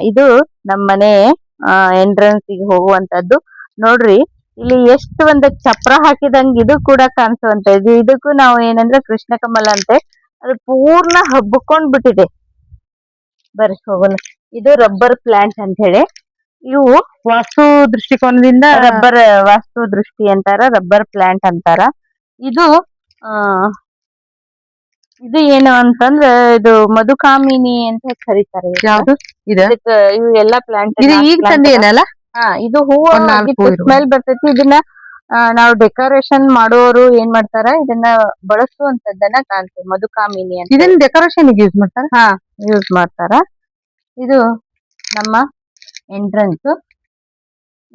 ಇದು ನಮ್ಮನೆ ಎಂಟ್ರೆನ್ಸ್ ಗೆ ಹೋಗುವಂತದ್ದು. ನೋಡ್ರಿ ಇಲ್ಲಿ ಎಷ್ಟು ಒಂದ್ ಚಪ್ರ ಹಾಕಿದಂಗ ಇದು ಕೂಡ ಕಾಣಿಸುವಂತದ್ದು. ಇದಕ್ಕೂ ನಾವು ಏನಂದ್ರೆ ಕೃಷ್ಣ ಕಮಲ ಅಂತೆ, ಅದು ಪೂರ್ಣ ಹಬ್ಬಕೊಂಡ್ ಬಿಟ್ಟಿದೆ. ಬರ್ರಿ ಹೋಗೋಣ. ಇದು ರಬ್ಬರ್ ಪ್ಲಾಂಟ್ ಅಂತ ಹೇಳಿ. ಇವು ವಾಸ್ತು ದೃಷ್ಟಿಕೋನದಿಂದ ರಬ್ಬರ್ ವಾಸ್ತು ದೃಷ್ಟಿ ಅಂತಾರ, ರಬ್ಬರ್ ಪ್ಲಾಂಟ್ ಅಂತಾರ. ಇದು ಇದು ಏನು ಅಂತಂದ್ರ ಇದು ಮಧುಕಾಮಿನಿ ಅಂತ ಕರೀತಾರೆ. ಯಾವ್ದು ಇದೆ? ಇವು ಎಲ್ಲಾ ಪ್ಲಾಂಟ್ ಇದು ಈಗ ತಂದೇನಲ್ಲ. ಇದು ಹೂವು ಸ್ಮೆಲ್ ಬರ್ತೈತಿ. ಇದನ್ನ ನಾವು ಡೆಕೋರೇಷನ್ ಮಾಡೋರು ಏನ್ ಮಾಡ್ತಾರ, ಇದನ್ನ ಬಳಸುವಂತದ್ದನ್ನ ಕಾಣ್ತೇವೆ. ಮಧುಕಾಮಿನಿ ಅಂತ ಇದನ್ನ ಡೆಕೋರೇಷನ್ ಯೂಸ್ ಮಾಡ್ತಾರ. ಯೂಸ್ ಮಾಡ್ತಾರ. ಇದು ನಮ್ಮ ಎಂಟ್ರೆನ್ಸ್.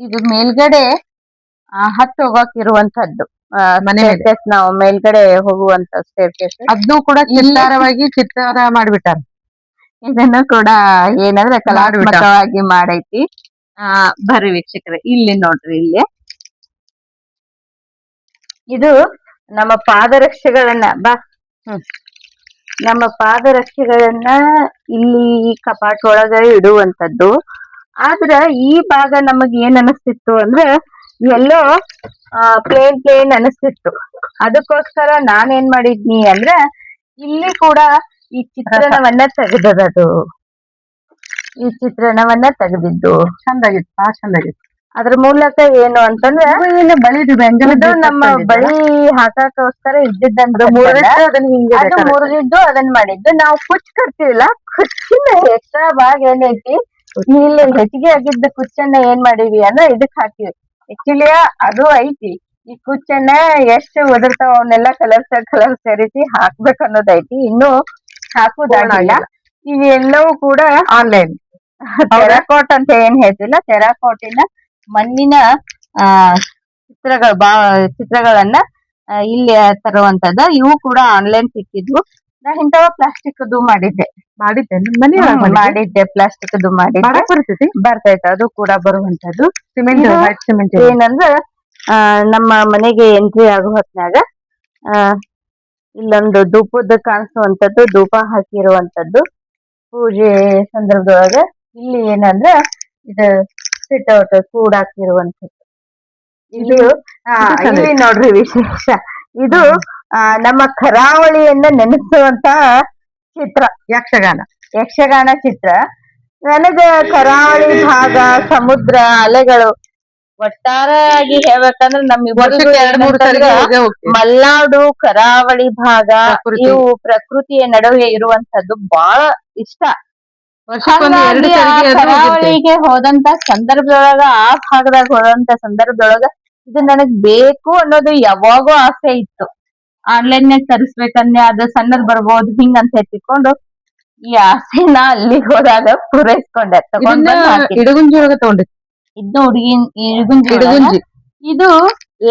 ಇದು ಮೇಲ್ಗಡೆ ಹತ್ತು ಹೋಗಕ್ ಇರುವಂತದ್ದು ಮನೆ. ನಾವು ಮೇಲ್ಗಡೆ ಹೋಗುವಂತ ಸ್ಟೇರ್ಕೇಸ್. ಅದನ್ನು ಕೂಡ ಚಿತ್ತಾರ ಮಾಡ್ಬಿಟ್ಟಾರ. ಇದನ್ನು ಕೂಡ ಏನಂದ್ರೆ ಕಲಾತ್ಮಕವಾಗಿ ಮಾಡೈತಿ. ಬರ್ರಿ ವೀಕ್ಷಕರೇ, ಇಲ್ಲಿ ನೋಡ್ರಿ. ಇಲ್ಲಿ ಇದು ನಮ್ಮ ಪಾದರಕ್ಷೆಗಳನ್ನ ನಮ್ಮ ಪಾದರಕ್ಷೆಗಳನ್ನ ಇಲ್ಲಿ ಕಪಾಟ್ ಒಳಗೆ ಇಡುವಂತದ್ದು. ಆದ್ರ ಈ ಭಾಗ ನಮಗ್ ಏನ್ ಅನಿಸ್ತಿತ್ತು ಅಂದ್ರೆ ಎಲ್ಲೋ ಪ್ಲೇನ್ ಅನಿಸ್ತಿತ್ತು. ಅದಕ್ಕೋಸ್ಕರ ನಾನೇನ್ ಮಾಡಿದ್ನಿ ಅಂದ್ರೆ ಇಲ್ಲಿ ಕೂಡ ಈ ಚಿತ್ರಣವನ್ನ ತೆಗೆದದು. ಈ ಚಿತ್ರಣವನ್ನ ತೆಗೆದಿದ್ದು ಚಂದಾಗಿತ್ತು. ಚಂದಾಗಿತ್ತು. ಅದ್ರ ಮೂಲಕ ಏನು ಅಂತಂದ್ರೆ ಇದು ನಮ್ಮ ಬಳಿ ಹಾಕಕ್ಕೋಸ್ಕರ ಇದ್ದಿದ್ದಂತ ಮುರಿದಿದ್ದು ಅದನ್ನ ಮಾಡಿದ್ದು. ನಾವು ಕುಚ್ ಕಟ್ತೀವಿಲ್ಲ, ಕುಚ್ಚಿನ ಎಕ್ಸ್ಟ್ರಾ ಭಾಗ ಏನೈತಿ, ಇಲ್ಲಿ ಹೆಚ್ಚಿಗೆ ಆಗಿದ್ದ ಕುಚ್ಚನ್ನ ಏನ್ ಮಾಡಿವಿ ಅಂದ್ರೆ ಇದಕ್ ಹಾಕಿವಿ. ಆಕ್ಚುಲಿ ಅದು ಐತಿ. ಈ ಕುಚ್ಚನ್ನ ಎಷ್ಟು ಒದರ್ತಾವ ಅವನ್ನೆಲ್ಲ ಕಲರ್ ಸೇರಿಸಿ ಹಾಕ್ಬೇಕು ಅನ್ನೋದೈತಿ. ಇನ್ನು ಹಾಕುದಾಗಿಲ್ಲ. ಇವೆಲ್ಲವೂ ಕೂಡ ಆನ್ಲೈನ್ ಟೆರಾಕೋಟ್ ಅಂತ ಏನ್ ಹೇಳ್ತಿಲ್ಲ, ಟೆರಾಕೋಟಿನ ಮಣ್ಣಿನ ಚಿತ್ರಗಳನ್ನ ಇಲ್ಲಿ ತರುವಂತದ. ಇವು ಕೂಡ ಆನ್ಲೈನ್ ಸಿಕ್ಕಿದ್ವು. ನಾ ಇಂಥವ ಪ್ಲಾಸ್ಟಿಕ್ ಮಾಡಿದ್ದೆ ಪ್ಲಾಸ್ಟಿಕ್ ಮಾಡಿದ್ದೆ. ಬರ್ತೈತೆ, ಅದು ಕೂಡ ಬರುವಂತದ್ದು. ಸಿಮೆಂಟ್ ಏನಂದ್ರ ನಮ್ಮ ಮನೆಗೆ ಎಂಟ್ರಿ ಆಗೋ ಹೊತ್ನಾಗ ಇಲ್ಲೊಂದು ಧೂಪದ ಕಾಣಿಸುವಂತದ್ದು, ಧೂಪ ಹಾಕಿರುವಂತದ್ದು ಪೂಜೆ ಸಂದರ್ಭದೊಳಗ. ಇಲ್ಲಿ ಏನಂದ್ರ ಇದು ಸಿಟ್ಔಟ್ ಕೂಡಾಕಿರುವಂತದ್ದು. ಇಲ್ಲಿ ನೋಡ್ರಿ ವಿಶೇಷ. ಇದು ನಮ್ಮ ಕರಾವಳಿಯನ್ನ ನೆನೆಸುವಂತ ಚಿತ್ರ. ಯಕ್ಷಗಾನ ಚಿತ್ರ. ನನಗ ಕರಾವಳಿ ಭಾಗ, ಸಮುದ್ರ, ಅಲೆಗಳು ಒಟ್ಟಾರೆಯಾಗಿ ಹೇಳ್ಬೇಕಂದ್ರೆ ಮಲ್ನಾಡು, ಕರಾವಳಿ ಭಾಗ ಇವು ಪ್ರಕೃತಿಯ ನಡುವೆ ಇರುವಂತದ್ದು ಬಹಳ ಇಷ್ಟ. ಕರಾವಳಿಗೆ ಹೋದಂತ ಸಂದರ್ಭದೊಳಗ, ಆ ಭಾಗದಾಗ ಹೋದಂತ ಸಂದರ್ಭದೊಳಗ ಇದು ನನಗ್ ಬೇಕು ಅನ್ನೋದು ಯಾವಾಗೂ ಆಸೆ ಇತ್ತು. ಆನ್ಲೈನ್ ನಾಗ ತರಿಸ್ಬೇಕನ್ಯ ಅದು ಸಣ್ಣದ್ ಬರ್ಬೋದು ಹಿಂಗ ಅಂತ ತಿಳ್ಕೊಂಡು ಈ ಆಸೆನ ಅಲ್ಲಿ ಹೋದಾಗ ಪೂರೈಸ್ಕೊಂಡೆ. ತಗೊಂಡಿದ್ದು ಇಡುಗುಂಜಿ. ಇದು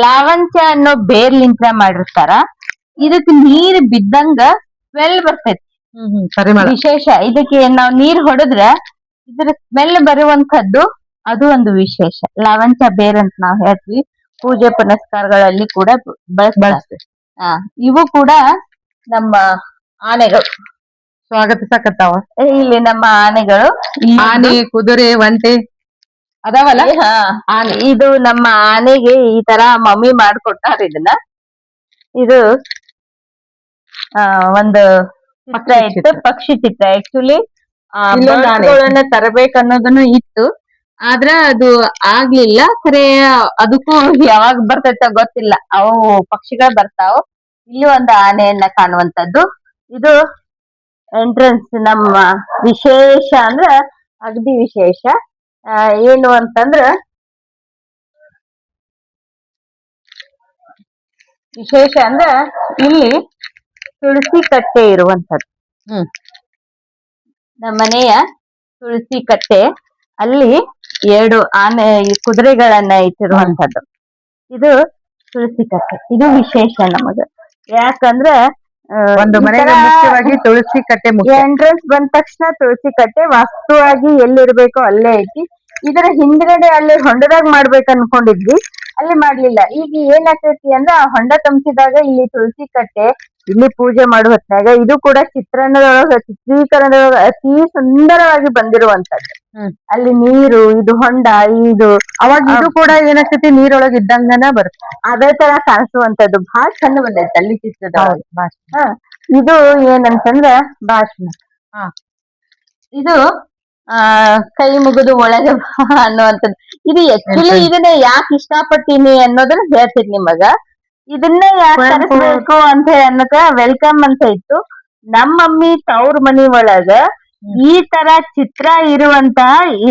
ಲಾವಂಚ ಅನ್ನೋ ಬೇರ್ಲಿಂತ್ರ ಮಾಡಿರ್ತಾರ. ಇದಕ್ ನೀರ್ ಬಿದ್ದಂಗ ಸ್ಮೆಲ್ ಬರ್ತೈತಿ. ವಿಶೇಷ. ಇದಕ್ಕೆ ನಾವ್ ನೀರ್ ಹೊಡೆದ್ರ ಇದ್ರ ಸ್ಮೆಲ್ ಬರುವಂತದ್ದು, ಅದು ಒಂದು ವಿಶೇಷ. ಲಾವಂಚ ಬೇರ್ ಅಂತ ನಾವ್ ಹೇಳ್ತೀವಿ. ಪೂಜೆ ಪುನಸ್ಕಾರಗಳಲ್ಲಿ ಕೂಡ ಬಳಸ್ತೀವಿ. ಇವು ಕೂಡ ನಮ್ಮ ಆನೆಗಳು ಸ್ವಾಗತಿಸಕತ್ತಾವ. ಇಲ್ಲಿ ನಮ್ಮ ಆನೆಗಳು, ಆನೆ, ಕುದುರೆ, ಒಂಟೆ ಅದಾವಲ್ಲ. ಆನೆ. ಇದು ನಮ್ಮ ಆನೆಗೆ ಈ ತರ ಮಮ್ಮಿ ಮಾಡ್ಕೊಟ್ಟಾರ. ಇದನ್ನ ಇದು ಒಂದು ಚಿತ್ರ ಇತ್ತು, ಪಕ್ಷಿ ಚಿತ್ರ. ಆಕ್ಚುಲಿ ತರಬೇಕನ್ನೋದನ್ನು ಇತ್ತು, ಆದ್ರ ಅದು ಆಗ್ಲಿಲ್ಲ. ಖರೆ ಅದಕ್ಕೂ ಯಾವಾಗ ಬರ್ತೈತ ಗೊತ್ತಿಲ್ಲ. ಅವು ಪಕ್ಷಿಗಳು ಬರ್ತಾವ. ಇಲ್ಲಿ ಒಂದು ಆನೆಯನ್ನ ಕಾಣುವಂತದ್ದು. ಇದು ಎಂಟ್ರೆನ್ಸ್. ನಮ್ಮ ವಿಶೇಷ ಅಂದ್ರ ಅಗದಿ ವಿಶೇಷ ಏನು ಅಂತಂದ್ರ, ಇಲ್ಲಿ ತುಳಸಿ ಕಟ್ಟೆ ಇರುವಂತದ್ದು. ನಮ್ಮನೆಯ ತುಳಸಿ ಕಟ್ಟೆ, ಅಲ್ಲಿ 2 ಆನೆ ಕುದುರೆಗಳನ್ನ ಇಟ್ಟಿರುವಂತದ್ದು. ಇದು ತುಳಸಿ ಕಟ್ಟೆ. ಇದು ವಿಶೇಷ ನಮಗ. ಯಾಕಂದ್ರ ಒಂದು ಮನೆಗೆ ಮುಖ್ಯವಾಗಿ ತುಳಸಿ ಕಟ್ಟೆ ಮುಖ್ಯ. ಎಂಟ್ರೆನ್ಸ್ ಬಂದ ತಕ್ಷಣ ತುಳಸಿ ಕಟ್ಟೆ ವಾಸ್ತುವಾಗಿ ಎಲ್ಲಿರ್ಬೇಕೋ ಅಲ್ಲೇ ಐತಿ. ಇದರ ಹಿಂದ್ಗಡೆ ಅಲ್ಲಿ ಹೊಂಡದಾಗ ಮಾಡ್ಬೇಕು ಅನ್ಕೊಂಡಿದ್ವಿ. ಅಲ್ಲಿ ಮಾಡ್ಲಿಲ್ಲ. ಈಗ ಏನಾಗ್ತೈತಿ ಅಂದ್ರ ಆ ಹೊಂಡ ತುಂಬಿಸಿದಾಗ ಇಲ್ಲಿ ತುಳಸಿ ಕಟ್ಟೆ, ಇಲ್ಲಿ ಪೂಜೆ ಮಾಡುವ ಹೊತ್ನಾಗ ಇದು ಕೂಡ ಚಿತ್ರಣದೊಳಗ ಚಿತ್ರೀಕರಣದೊಳಗ ಅತಿ ಸುಂದರವಾಗಿ ಬಂದಿರುವಂತದ್ದು. ಅಲ್ಲಿ ನೀರು, ಇದು ಹೊಂಡ, ಇದು ಅವಾಗ ಇದು ಕೂಡ ಏನಾಗ್ತೈತಿ ನೀರೊಳಗೆ ಇದ್ದಂಗನ ಬರುತ್ತೆ. ಅದೇ ತರ ಕಾಣಿಸುವಂತದ್ದು ಬಹಳ ಚಂದ ಬಂದೈತೆ ಅಲ್ಲಿ ಚಿತ್ರದೊಳಗೆ. ಇದು ಏನಂತಂದ್ರ ಭಾಷಣ. ಇದು ಕೈ ಮುಗಿದು ಒಳಗೆ ಬಾ ಅನ್ನುವಂಥದ್ದು. ಇದು ಆಕ್ಚುಲಿ ಇದನ್ನ ಯಾಕೆ ಇಷ್ಟಪಡ್ತೀನಿ ಅನ್ನೋದನ್ನ ಹೇಳ್ತೀನಿ ನಿಮಗ. ಇದನ್ನ ಯಾಕೆ ತರಿಸ್ಬೇಕು ಅಂತ ಅನ್ನಕ ವೆಲ್ಕಮ್ ಅಂತ ಇತ್ತು. ನಮ್ಮ ಮಮ್ಮಿ ತವ್ರ ಮನಿ ಒಳಗ ಈ ತರ ಚಿತ್ರ ಇರುವಂತ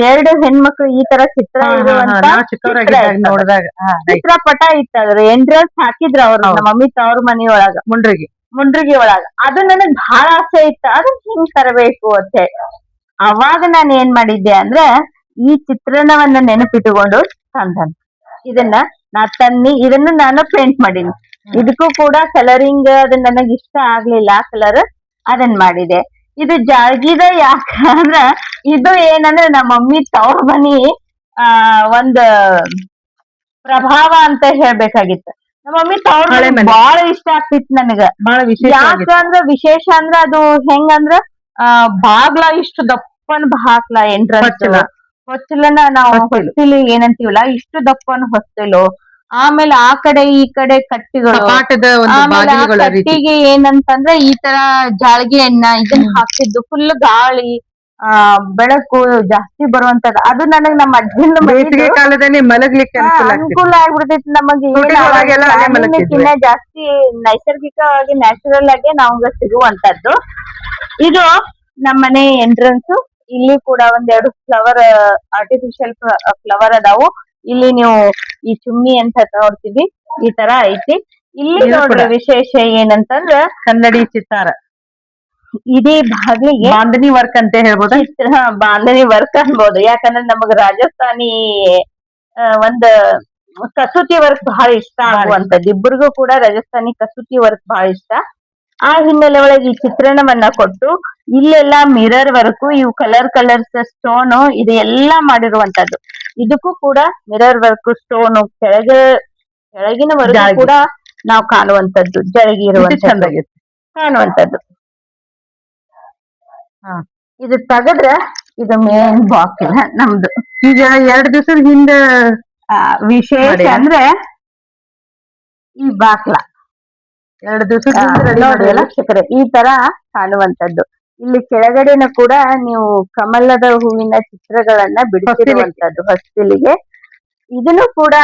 2 ಹೆಣ್ಮಕ್ಳು ಈ ತರ ಚಿತ್ರ ಇರುವಂತ ಚಿತ್ರಪಟ ಇತ್ತು. ಅದ್ರ ಎಂಟ್ರೆನ್ಸ್ ಹಾಕಿದ್ರ ಅವ್ರು ನಮ್ಮ ಮಮ್ಮಿ ತವ್ರ ಮನಿ ಒಳಗ ಮುಂಡ್ರಿಗಿ ಒಳಗ. ಅದು ನನಗ್ ಬಹಳ ಆಸೆ ಇತ್ತು, ಅದನ್ನ ಹಿಂಗ್ ತರಬೇಕು ಅಂತ ಹೇಳಿ. ಅವಾಗ ನಾನು ಏನ್ ಮಾಡಿದ್ದೆ ಅಂದ್ರೆ ಈ ಚಿತ್ರಣವನ್ನ ನೆನಪಿಟ್ಟುಕೊಂಡು ತಂದನ್ ಇದನ್ನ ಇದನ್ನ ನಾನು ಪೇಂಟ್ ಮಾಡೀನಿ. ಇದಕ್ಕೂ ಕೂಡ ಕಲರಿಂಗ್ ಅದು ನನಗ್ ಇಷ್ಟ ಆಗ್ಲಿಲ್ಲ ಕಲರ್, ಅದನ್ ಮಾಡಿದೆ. ಇದು ಜಾಳ್ಗಿದ ಯಾಕಂದ್ರ ಇದು ಏನಂದ್ರೆ ನಮ್ಮ ಮಮ್ಮಿ ತವ್ರ ಮನಿ ಒಂದ್ ಪ್ರಭಾವ ಅಂತ ಹೇಳ್ಬೇಕಾಗಿತ್ತು. ನಮ್ಮ ಮಮ್ಮಿ ತವ್ರ ಮನಿ ಬಾಳ ಇಷ್ಟ ಆಗ್ತಿತ್ತು ನನಗ. ಯಾಕಂದ್ರ ವಿಶೇಷ ಅಂದ್ರ ಅದು ಹೆಂಗಂದ್ರ ಬಾಗ್ಲ ಇಷ್ಟು ದಪ್ಪನ ಬಾಗ್ಲ ಎಂಟ್ರೆನ್ಸ್ ಹೊಚ್ಚಲನ ನಾವು ಹೊಸ್ತಿಲು ಏನಂತೀವಲ್ಲ ಇಷ್ಟು ದಪ್ಪನ ಹೊಸ್ತಿಲು. ಆಮೇಲೆ ಆ ಕಡೆ ಈ ಕಡೆ ಕಟ್ಟಿಗಳು, ಆಮೇಲೆ ಆ ಕಟ್ಟಿಗೆ ಏನಂತಂದ್ರೆ ಈ ತರ ಜಾಳ್ಗೆ ಎಣ್ಣ ಇದನ್ನ ಹಾಕ್ತಿದ್ದು. ಫುಲ್ ಗಾಳಿ ಬೆಳಕು ಜಾಸ್ತಿ ಬರುವಂತದ್ದು. ಅದು ನನಗ್ ನಮ್ಮ ಅಜ್ಜಿನ ಬೇಸಿಗೆ ಕಾಲದಲ್ಲಿ ಮಲಗ್ಲಿಕ್ಕೆ ಅನುಕೂಲ ಆಗ್ಬಿಡ್ತೈತಿ ನಮಗೆ. ಜಾಸ್ತಿ ನೈಸರ್ಗಿಕವಾಗಿ ನ್ಯಾಚುರಲ್ ಆಗಿ ನಮ್ಗ ಸಿಗುವಂತದ್ದು. ಇದು ನಮ್ಮನೆ ಎಂಟ್ರೆನ್ಸ್. ಇಲ್ಲಿ ಕೂಡ 1-2 ಫ್ಲವರ್, ಆರ್ಟಿಫಿಷಿಯಲ್ ಫ್ಲವರ್ ಅದಾವು. ಇಲ್ಲಿ ನೀವು ಈ ಚುಮ್ಮಿ ಅಂತ ನೋಡ್ತೀವಿ, ಈ ತರ ಐತಿ. ಇಲ್ಲಿ ನೋಡ್ರಿ ವಿಶೇಷ ಏನಂತಂದ್ರ ಕನ್ನಡಿ ಚಿತ್ತಾರ. ಇಡೀ ಬಾಗಿಲಿಗೆ ಬಾಂಧನಿ ವರ್ಕ್ ಅಂತ ಹೇಳ್ಬೋದು. ಬಾಂಧನಿ ವರ್ಕ್ ಅನ್ಬೋದು. ಯಾಕಂದ್ರೆ ನಮಗ್ ರಾಜಸ್ಥಾನಿ ಒಂದ್ ಕಸೂತಿ ವರ್ಕ್ ಬಹಳ ಇಷ್ಟ ಆಗುವಂತದ್ದು. ಇಬ್ಬರಿಗೂ ಕೂಡ ರಾಜಸ್ಥಾನಿ ಕಸೂತಿ ವರ್ಕ್ ಬಹಳ ಇಷ್ಟ. ಆ ಹಿನ್ನೆಲೆ ಒಳಗೆ ಈ ಚಿತ್ರಣವನ್ನ ಕೊಟ್ಟು ಇಲ್ಲೆಲ್ಲಾ ಮಿರರ್ ವರ್ಕ್, ಇವು ಕಲರ್ಸ್ ಸ್ಟೋನ್ ಇದು ಎಲ್ಲಾ ಮಾಡಿರುವಂತದ್ದು. ಇದಕ್ಕೂ ಕೂಡ ಮಿರರ್ ವರ್ಕ್, ಸ್ಟೋನ್ ಕೆಳಗಿನವರೆಗೂ ಕೂಡ ನಾವು ಕಾಣುವಂತದ್ದು, ಜಳಗಿ ಇರುವಂತದ್ದು ಕಾಣುವಂತದ್ದು. ಇದು ತೆಗದ್ರ ಇದು ಮೇನ್ ಬಾಕ್ಲ ನಮ್ದು. ಈಗ 2 ದಿವಸದ ಹಿಂದ ವಿಶೇಷ ಅಂದ್ರೆ ಈ ಬಾಕ್ಲ 2 ದಿವಸದ ನೋಡಿ ವೀಕ್ಷಕರೇ ಈ ತರ ಕಾಣುವಂತದ್ದು. ಇಲ್ಲಿ ಕೆಳಗಡೆನ ಕೂಡ ನೀವು ಕಮಲದ ಹೂವಿನ ಚಿತ್ರಗಳನ್ನ ಬಿಡಿಸಿರುವಂತದ್ದು ಹೊಸ್ತಿಲಿಗೆ. ಇದನ್ನು ಕೂಡ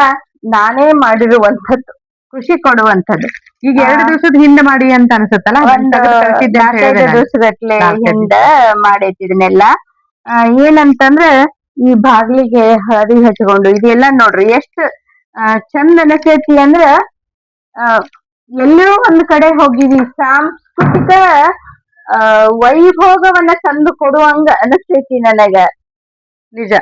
ನಾನೇ ಮಾಡಿರುವಂತದ್ದು, ಖುಷಿ ಕೊಡುವಂತದ್ದು. ಈಗ 2 ದಿವಸದ ಹಿಂದೆ ಮಾಡಿ ಅಂತ ಅನ್ಸುತ್ತಲ್ಲ, 4-5 ದಿವಸಗಟ್ಲೆ ಹಿಂದ ಮಾಡೈತಿ ಇದನ್ನೆಲ್ಲ. ಏನಂತಂದ್ರೆ ಈ ಬಾಗ್ಲಿಗೆ ಹಳದಿ ಹಚ್ಕೊಂಡು ಇದೆಲ್ಲ ನೋಡ್ರಿ ಎಷ್ಟು ಚಂದ ಅನಸೈತಿ ಅಂದ್ರ ಎಲ್ಲೋ ಒಂದ್ ಕಡೆ ಹೋಗಿವಿ. ಸಾಂಸ್ಕೃತಿಕ ವೈಭೋಗವನ್ನ ತಂದು ಕೊಡುವಂಗ ಅನಸ್ತೈತಿ ನನಗ. ನಿಜ.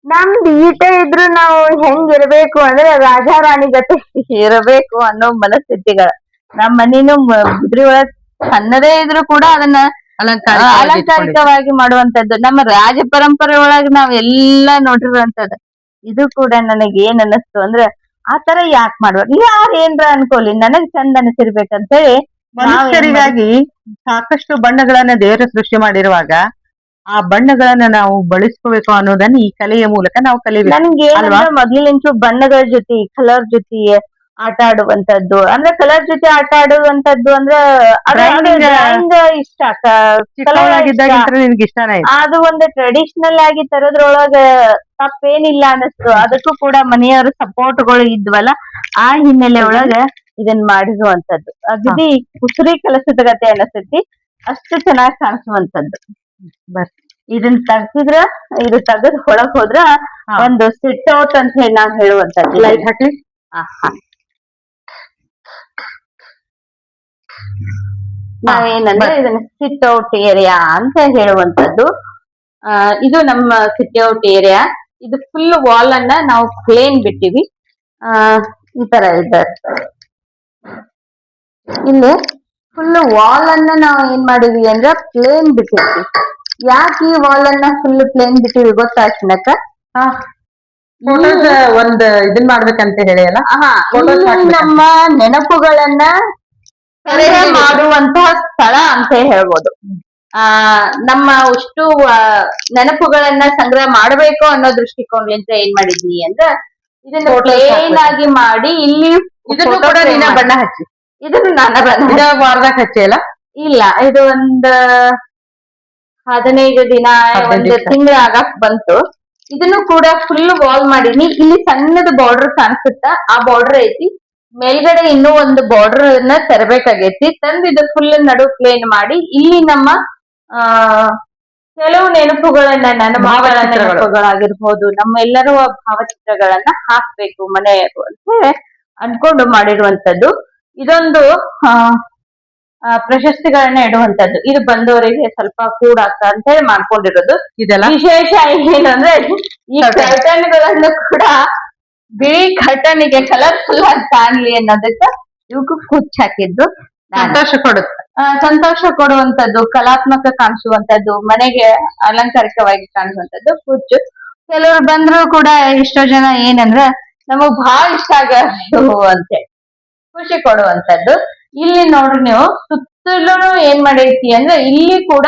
ನಮ್ದು ಈಟ ಇದ್ರು ನಾವು ಹೆಂಗಿರ್ಬೇಕು ಅಂದ್ರೆ ರಾಜಾ ರಾಣಿ ಗತೆ ಇರಬೇಕು ಅನ್ನೋ ಮನಸ್ಥಿತಿಗಳ. ನಮ್ ಮನಿನೂ ಬಿದ್ರಿ ಒಳಗ್ ಸಣ್ಣದೇ ಇದ್ರು ಕೂಡ ಅದನ್ನ ಅಲಂಕಾರಿಕವಾಗಿ ಮಾಡುವಂತದ್ದು. ನಮ್ಮ ರಾಜ ಪರಂಪರೆ ಒಳಗ್ ನಾವ್ ಎಲ್ಲಾ ನೋಡಿರುವಂತದ್ದು. ಇದು ಕೂಡ ನನಗೆ ಏನ್ ಅನ್ನಿಸ್ತು ಅಂದ್ರೆ ಆತರ ಯಾಕೆ ಮಾಡ್ಬಾರ್ದು, ಯಾರು ಏನ್ರ ಅನ್ಕೋಲಿ, ನನಗ್ ಚಂದ ಅನಿಸಿರ್ಬೇಕಂತ ಹೇಳಿ ಮನುಷ್ಯರಿಗಾಗಿ ಸಾಕಷ್ಟು ಬಣ್ಣಗಳನ್ನ ದೇವರು ಸೃಷ್ಟಿ ಮಾಡಿರುವಾಗ ಆ ಬಣ್ಣಗಳನ್ನ ನಾವು ಬಳಸ್ಕೋಬೇಕು ಅನ್ನೋದನ್ನ ಈ ಕಲೆಯ ಮೂಲಕ ನಾವು ಕಲಿಬೇಕು. ನನ್ಗೆ ಮೊದ್ಲಿಂಚು ಬಣ್ಣಗಳ ಜೊತೆ ಕಲರ್ ಜೊತೆ ಆಟ ಆಡುವಂತದ್ದು ಅಂದ್ರೆ ಕಲರ್ ಜೊತೆ ಆಟ ಆಡುವಂತದ್ದು ಅಂದ್ರೆ ಡ್ರಾಯಿಂಗ್ ಇಷ್ಟ. ನಿನ್ಗೆ ಇಷ್ಟನೇ ಅದು ಒಂದು ಟ್ರೆಡಿಷನಲ್ ಆಗಿ ತರೋದ್ರೊಳಗ ತಪ್ಪೇನಿಲ್ಲ ಅನ್ನಿಸ್ತು. ಅದಕ್ಕೂ ಕೂಡ ಮನೆಯವ್ರ ಸಪೋರ್ಟ್ಗಳು ಇದ್ವಲ್ಲ, ಆ ಹಿನ್ನೆಲೆ ಒಳಗ ಇದನ್ ಮಾಡಿರುವಂತದ್ದು. ಅಗದಿ ಕುಸುರಿ ಕೆಲಸದ ಗತೆ ಅನಿಸ್ತೈತಿ, ಅಷ್ಟು ಚೆನ್ನಾಗಿ ಕಾಣಿಸುವಂತದ್ದು. ಇದನ್ನ ತೆಗ್ಸಿದ್ರ ಇದು ತೆಗದ್ ಹೊಳಗ್ ಹೋದ್ರ ಒಂದು ಸಿಟ್ ಔಟ್ ಅಂತ ಹೇಳಿ ನಾವ್ ಹೇಳುವಂತದ್ದು. ಲೈಟ್ ಹಾಕಿ ನಾವೇನಂದ್ರೆ ಇದನ್ನ ಸಿಟ್ ಔಟ್ ಏರಿಯಾ ಅಂತ ಹೇಳುವಂತದ್ದು. ಇದು ನಮ್ಮ ಸಿಟ್ ಔಟ್ ಏರಿಯಾ. ಇದು ಫುಲ್ ವಾಲ್ ಅನ್ನ ನಾವು ಪ್ಲೇನ್ ಬಿಟ್ಟಿವಿ. ಈ ತರ ಇದೆ. ಇಲ್ಲಿ ಫುಲ್ ವಾಲ್ ಅನ್ನ ನಾವು ಏನ್ ಮಾಡಿದೀವಿ ಅಂದ್ರೆ ಪ್ಲೇನ್ ಬಿಟ್ಟಿರ್ತೀವಿ. ಯಾಕೆ ಈ ವಾಲ್ ಅನ್ನ ಫುಲ್ ಪ್ಲೇನ್ ಬಿಟ್ಟಿವಿ ಗೊತ್ತಾ ಚಿನ್ನಕ್ಕ? ಫೋಟೋಸ್ ಒಂದ್ ಇದನ್ ಮಾಡ್ಬೇಕಂತ ಹೇಳಿ ಅಲ್ಲ. ಹಾ, Photos ಇಲ್ಲಿ ಹಾಕ್ಬೇಕಂತ. ನಮ್ಮ ನೆನಪುಗಳನ್ನ ಸಂಗ್ರಹ ಮಾಡುವಂತಹ ಸ್ಥಳ ಅಂತ ಹೇಳ್ಬೋದು. ನಮ್ಮ ಅಷ್ಟು ನೆನಪುಗಳನ್ನ ಸಂಗ್ರಹ ಮಾಡಬೇಕು ಅನ್ನೋ ದೃಷ್ಟಿಕೋನದಿಂದ ಏನ್ ಮಾಡಿದ್ವಿ ಅಂದ್ರೆ ಇದನ್ನ Photos ಪ್ಲೇನ್ ಹಾಕ್ಬೇಕು. ಆಗಿ ಮಾಡಿ ಇಲ್ಲಿ ಇದನ್ನು photo ಕೂಡ frame ನೀನ ಮಾಡಿ- ಬಣ್ಣ ಹಚ್ಚಿ ಇದನ್ನು ನಾನು ಬಣ್ಣ ಇದ ವಾರದಾಗ ಹಚ್ಚಿ ಅಲ್ಲ. ಇಲ್ಲ, ಇದು ಒಂದ್ 15 ದಿನ 15 ಒಂದು ದಿವ್ಸ. ತಿಂಗಳ ಆಗಕ್ ಬಂತು. ಇದನ್ನು ಕೂಡ ಫುಲ್ ವಾಲ್ ಮಾಡೀನಿ. ಇಲ್ಲಿ ಸಣ್ಣದ ಬಾರ್ಡರ್ ಕಾಣಿಸುತ್ತಾ, ಆ ಬಾರ್ಡರ್ ಐತಿ. ಮೇಲ್ಗಡೆ ಇನ್ನೂ ಒಂದು ಬಾರ್ಡರ್ ನ ತರಬೇಕಾಗೈತಿ. ತಂದು ಇದು ಫುಲ್ ನಡು ಪ್ಲೇನ್ ಮಾಡಿ ಇಲ್ಲಿ ನಮ್ಮ ಆ ಕೆಲವು ನೆನಪುಗಳನ್ನ, ನನ್ನ ಮಗಳ ಭಾವಚಿತ್ರಗಳು. ನೆನಪುಗಳಾಗಿರ್ಬೋದು, ನಮ್ಮೆಲ್ಲರೂ ಭಾವಚಿತ್ರಗಳನ್ನ ಹಾಕ್ಬೇಕು ಮನೆ ಅಂತ ಅನ್ಕೊಂಡು ಮಾಡಿರುವಂತದ್ದು. ಇದೊಂದು ಪ್ರಶಸ್ತಿಗಳನ್ನ ಇಡುವಂತದ್ದು. ಇದು ಬಂದವರಿಗೆ ಸ್ವಲ್ಪ ಕೂಡಾಕ ಅಂತ ಹೇಳಿ ಮಾಡ್ಕೊಂಡಿರೋದು. ಇದೆಲ್ಲ ವಿಶೇಷ ಏನಂದ್ರೆ ಈ ಕರ್ಟನ್ಗಳನ್ನು ಕೂಡ ಬಿಳಿ ಕರ್ಟನ್ಗೆ ಕಲರ್ಫುಲ್ ಆಗಿ ಕಾಣ್ಲಿ ಅನ್ನೋದಕ್ಕೆ ಇವಕ್ಕೂ ಕುಚ್ಚ ಹಾಕಿದ್ದು ನಾನು. ಸಂತೋಷ ಕೊಡುತ್ತೆ. ಸಂತೋಷ ಕೊಡುವಂತದ್ದು, ಕಲಾತ್ಮಕ ಕಾಣಿಸುವಂತದ್ದು, ಮನೆಗೆ ಅಲಂಕಾರಿಕವಾಗಿ ಕಾಣಿಸುವಂತದ್ದು ಕುಚ್ಚು. ಕೆಲವರು ಬಂದ್ರು ಕೂಡ ಎಷ್ಟೋ ಜನ ಏನಂದ್ರ ನಮಗ್ ಬಹಳ ಇಷ್ಟ ಆಗ್ಯಾವ ಅಂತೆ ಖುಷಿ ಕೊಡುವಂತದ್ದು. ಇಲ್ಲಿ ನೋಡ್ರಿ ನೀವು ಸುತ್ತಲೂ ಏನ್ ಮಾಡೈತಿ ಅಂದ್ರೆ ಇಲ್ಲಿ ಕೂಡ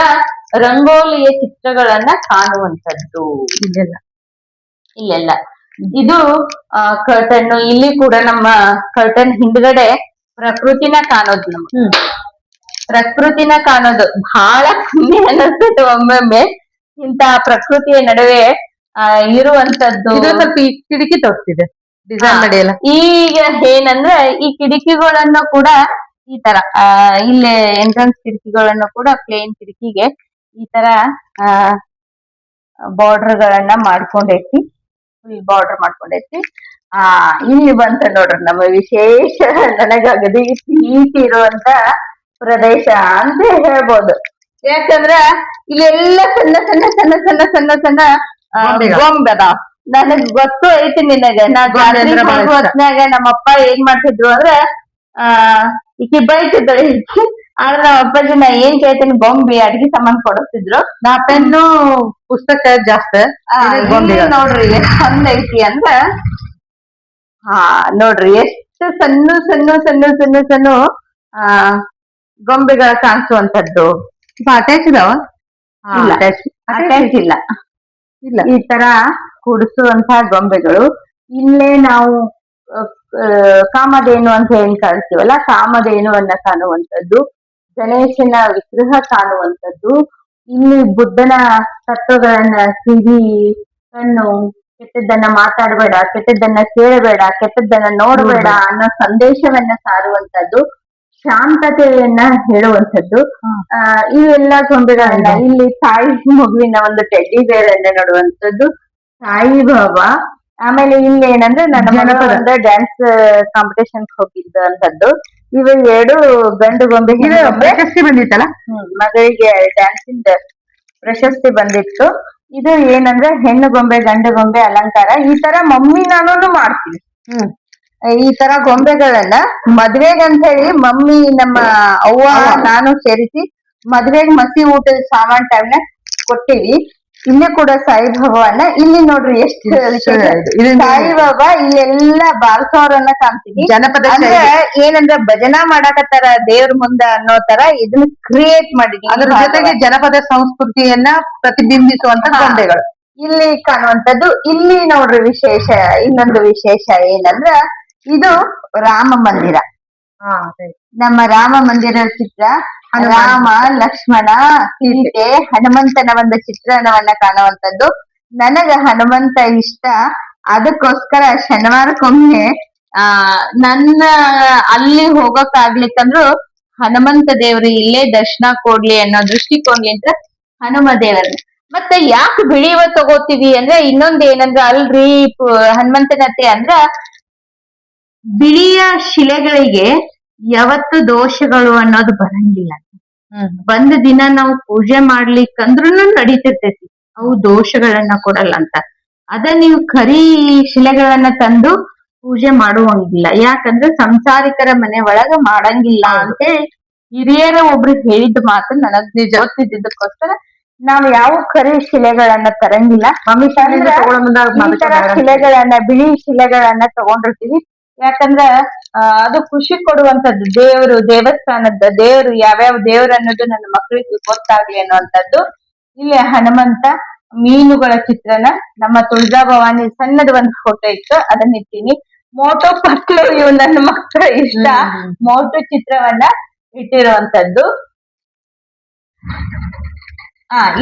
ರಂಗೋಲಿಯ ಚಿತ್ರಗಳನ್ನ ಕಾಣುವಂತದ್ದು. ಇಲ್ಲೆಲ್ಲ ಇದು ಕರ್ಟನ್. ಇಲ್ಲಿ ಕೂಡ ನಮ್ಮ ಕರ್ಟನ್ ಹಿಂದ್ಗಡೆ ಪ್ರಕೃತಿನ ಕಾಣೋದು. ನಮ್ಗೆ ಪ್ರಕೃತಿನ ಕಾಣೋದು ಬಹಳ ಕಮ್ಮಿ ಅನಿಸ್ತದೆ ಒಮ್ಮೊಮ್ಮೆ. ಇಂತ ಪ್ರಕೃತಿಯ ನಡುವೆ ಇರುವಂತದ್ದು. ಇದು ಸ್ವಲ್ಪ ಈ ಕಿಟಕಿ ತೋರಿಸ್ತಿದೆ ಡಿಸೈನ್ ಮಾಡಿ ಎಲ್ಲ. ಈಗ ಏನಂದ್ರೆ ಈ ಕಿಟಕಿಗಳನ್ನು ಕೂಡ ಈ ತರ ಇಲ್ಲೇ ಎಂಟ್ರೆನ್ಸ್ ಕಿಟಕಿಗಳನ್ನು ಕೂಡ ಪ್ಲೇನ್ ಕಿಟಕಿಗೆ ಈ ತರ ಬಾರ್ಡರ್ ಗಳನ್ನ ಮಾಡ್ಕೊಂಡೈತಿ. Full border ಮಾಡ್ಕೊಂಡೈತಿ. ಇಲ್ಲಿ ಬಂತ ನೋಡ್ರಿ ನಮ್ಮ ವಿಶೇಷ, ನನಗ ಅಗದಿ ಪ್ರೀತಿ ಇರುವಂತ ಪ್ರದೇಶ ಅಂತ ಹೇಳ್ಬೋದು. ಯಾಕಂದ್ರ ಇಲ್ಲೆಲ್ಲ ಸಣ್ಣ ಸಣ್ಣ ಸಣ್ಣ ಸಣ್ಣ ಸಣ್ಣ ಸಣ್ಣ ಗೊಂಬೆ ಅದಾವ. ನನಗ್ ಗೊತ್ತು ಐತಿ ನಿನಗ. ನಾ ಜಾತ್ರೆಗ್ ಹೋಗೋ ಹೊತ್ನ್ಯಾಗ ನಮ್ಮಪ್ಪ ಏನ್ ಮಾಡ್ತಿದ್ರು ಅಂದ್ರೆ ಈಕಿ ಬೈತಿದ್ರು ಈಕಿ. ಆದ್ರೆ ನಮ್ಮ ಅಪ್ಪಾಜಿ ನಾ ಏನ್ ಕೇಳ್ತೀನಿ ಗೊಂಬೆ ಅಡ್ಗಿ ಸಾಮಾನ್ ಕೊಡಿಸ್ತಿದ್ರು. ನಾ ಪೆನ್ನು ಪುಸ್ತಕ ಜಾಸ್ತಿ. ಇಲ್ಲಿ ನೋಡ್ರಿ ಎಷ್ಟ್ ಚಂದ ಐತಿ ಅಂದ್ರ ನೋಡ್ರಿ ಎಷ್ಟು ಸಣ್ಣ ಸಣ್ಣ ಸಣ್ಣ ಸಣ್ಣ ಸಣ್ಣ ಗೊಂಬೆಗಳ ಕಾಣಿಸುವಂತದ್ದು. ಅಟ್ಯಾಚ್ ಇದಾವ? ಇಲ್ಲ, ಅಟ್ಯಾಚ್ ಇಲ್ಲ. ಇಲ್ಲ. ಈ ತರ ಕೂಡಿಸುವಂತಹ ಗೊಂಬೆಗಳು. ಇಲ್ಲೇ ನಾವು ಕಾಮಧೇನು ಅಂತ ಏನ್ ಕಾಣ್ತೀವಲ್ಲ, ಕಾಮಧೇನುವನ್ನ ಕಾಣುವಂತದ್ದು, ಗಣೇಶನ ವಿಗ್ರಹ ಕಾಣುವಂತದ್ದು. ಇಲ್ಲಿ ಬುದ್ಧನ ತತ್ವಗಳನ್ನ ಕಿವಿ, ಕಣ್ಣು, ಕೆಟ್ಟದ್ದನ್ನ ಮಾತಾಡಬೇಡ, ಕೆಟ್ಟದ್ದನ್ನ ಕೇಳಬೇಡ, ಕೆಟ್ಟದ್ದನ್ನ ನೋಡಬೇಡ ಅನ್ನೋ ಸಂದೇಶವನ್ನ ಸಾರುವಂತದ್ದು, ಶಾಂತತೆಯನ್ನ ಹೇಳುವಂತದ್ದು. ಇವೆಲ್ಲ ಗೊಂಬೆಗಳನ್ನ ಇಲ್ಲಿ ತಾಯಿ ಮಗುವಿನ ಒಂದು ಟೆಡ್ಡಿ ಬೇರ್ ಅನ್ನ ನೋಡುವಂತದ್ದು, ಸಾಯಿಬಾಬಾ. ಆಮೇಲೆ ಇಲ್ಲಿ ಏನಂದ್ರೆ ನನ್ನ ಮಗ ಡ್ಯಾನ್ಸ್ ಕಾಂಪಿಟೇಷನ್ ಹೋಗಿದ್ದಂತದ್ದು. ಇವು 2 ಗಂಡು ಗೊಂಬೆ. ಪ್ರಶಸ್ತಿ ಬಂದಿತ್ತಲ್ಲ. ಮಗಳಿಗೆ ಡ್ಯಾನ್ಸಿಂದ ಪ್ರಶಸ್ತಿ ಬಂದಿತ್ತು. ಇದು ಏನಂದ್ರೆ ಹೆಣ್ಣು ಗೊಂಬೆ ಗಂಡು ಗೊಂಬೆ ಅಲಂಕಾರ. ಈ ತರ ಮಮ್ಮಿ ನಾನು ಮಾಡ್ತೀವಿ. ಈ ತರ ಗೊಂಬೆಗಳನ್ನ ಮದ್ವೆಗಂತ ಹೇಳಿ ಮಮ್ಮಿ ನಮ್ಮ ಅವ್ವ ನಾನು ಸೇರಿಸಿ ಮದ್ವೆಗ್ ಮಸಿ ಊಟದ ಸಾಮಾನ್ ಟೈಮ್ನ ಕೊಟ್ಟಿವಿ. ಇಲ್ಲಿ ಕೂಡ ಸಾಯಿಬಾಬಾನ ಇಲ್ಲಿ ನೋಡ್ರಿ ಎಷ್ಟು ಸಾಯಿಬಾಬಾ ಇಲ್ಲೆಲ್ಲ ಬಾರಿಸೋರನ್ನ ಕಾಣ್ತೀವಿ. ಜನಪದ ಅಂದ್ರೆ ಏನಂದ್ರ ಭಜನಾ ಮಾಡಾಕತ್ತಾರ ದೇವ್ರ ಮುಂದ ಅನ್ನೋ ತರ ಇದನ್ನ ಕ್ರಿಯೇಟ್ ಮಾಡಿದ್ವಿ. ಅದ್ರ ಜೊತೆಗೆ ಜನಪದ ಸಂಸ್ಕೃತಿಯನ್ನ ಪ್ರತಿಬಿಂಬಿಸುವಂತ ಗೊಂಬೆಗಳು ಇಲ್ಲಿ ಕಾಣುವಂತದ್ದು. ಇಲ್ಲಿ ನೋಡ್ರಿ ವಿಶೇಷ, ಇನ್ನೊಂದು ವಿಶೇಷ ಏನಂದ್ರ ಇದು ರಾಮ ಮಂದಿರ. ನಮ್ಮ ರಾಮ ಮಂದಿರದ ಚಿತ್ರ. ರಾಮ, ಲಕ್ಷ್ಮಣ, ಸೀತೆ, ಹನುಮಂತನ ಒಂದು ಚಿತ್ರಣವನ್ನ ಕಾಣುವಂತದ್ದು. ನನಗ ಹನುಮಂತ ಇಷ್ಟ. ಅದಕ್ಕೋಸ್ಕರ ಶನಿವಾರಕ್ಕೊಮ್ಮೆ ನನ್ನ ಅಲ್ಲಿ ಹೋಗಕ್ಕಾಗ್ಲಿಕ್ಕಂದ್ರು ಹನುಮಂತ ದೇವ್ರು ಇಲ್ಲೇ ದರ್ಶನ ಕೊಡ್ಲಿ ಅನ್ನೋ ದೃಷ್ಟಿಕೋನದಿಂದ ಹನುಮ ದೇವರನ್ನ. ಮತ್ತೆ ಯಾಕೆ ಬಿಳಿವ ತಗೋತೀವಿ ಅಂದ್ರೆ ಇನ್ನೊಂದ್ ಏನಂದ್ರ ಅಲ್ರಿ ಹನುಮಂತನತೆ ಅಂದ್ರ ಬಿಳಿಯ ಶಿಲೆಗಳಿಗೆ ಯಾವತ್ತು ದೋಷಗಳು ಅನ್ನೋದು ಬರಂಗಿಲ್ಲ. ಬಂದ ದಿನ ನಾವು ಪೂಜೆ ಮಾಡ್ಲಿಕ್ಕಂದ್ರೂ ನಡೀತಿರ್ತೈತಿ. ಅವು ದೋಷಗಳನ್ನ ಕೊಡಲ್ಲ ಅಂತ. ಅದ ನೀವು ಕರಿ ಶಿಲೆಗಳನ್ನ ತಂದು ಪೂಜೆ ಮಾಡುವಂಗಿಲ್ಲ. ಯಾಕಂದ್ರೆ ಸಂಸಾರಿಕರ ಮನೆ ಒಳಗ ಮಾಡಂಗಿಲ್ಲ ಅಂತೇಳಿ ಹಿರಿಯರ ಒಬ್ರು ಹೇಳಿದ ಮಾತು ನನಗ್ ಗೊತ್ತಿದ್ದಕ್ಕೋಸ್ಕರ ನಾವು ಯಾವ ಕರಿ ಶಿಲೆಗಳನ್ನ ತರಂಗಿಲ್ಲ. ಶಾಲೆಯಿಂದ ತಗೊಳ್ಳೋ ಮುಂದಾಗ ಈ ತರ ಶಿಲೆಗಳನ್ನ, ಬಿಳಿ ಶಿಲೆಗಳನ್ನ ತಗೊಂಡಿರ್ತೀವಿ. ಯಾಕಂದ್ರ ಅದು ಖುಷಿ ಕೊಡುವಂತದ್ದು. ದೇವಸ್ಥಾನದ ದೇವರು ಯಾವ್ಯಾವ ದೇವ್ರು ಅನ್ನೋದು ನನ್ನ ಮಕ್ಕಳಿಗೆ ಗೊತ್ತಾಗ್ಲಿ ಅನ್ನುವಂಥದ್ದು. ಇಲ್ಲಿ ಹನುಮಂತ, ಮೀನುಗಳ ಚಿತ್ರನ, ನಮ್ಮ ತುಳಜಾ ಭವಾನಿ ಸಣ್ಣದ ಒಂದು ಫೋಟೋ ಇತ್ತು, ಅದನ್ನ ಇಟ್ಟಿನಿ. ಮೋಟೋ ಪತ್ಲು ಇವು ನನ್ನ ಮಕ್ಕಳ ಇಷ್ಟ. ಮೋಟೋ ಚಿತ್ರವನ್ನ ಇಟ್ಟಿರುವಂತದ್ದು.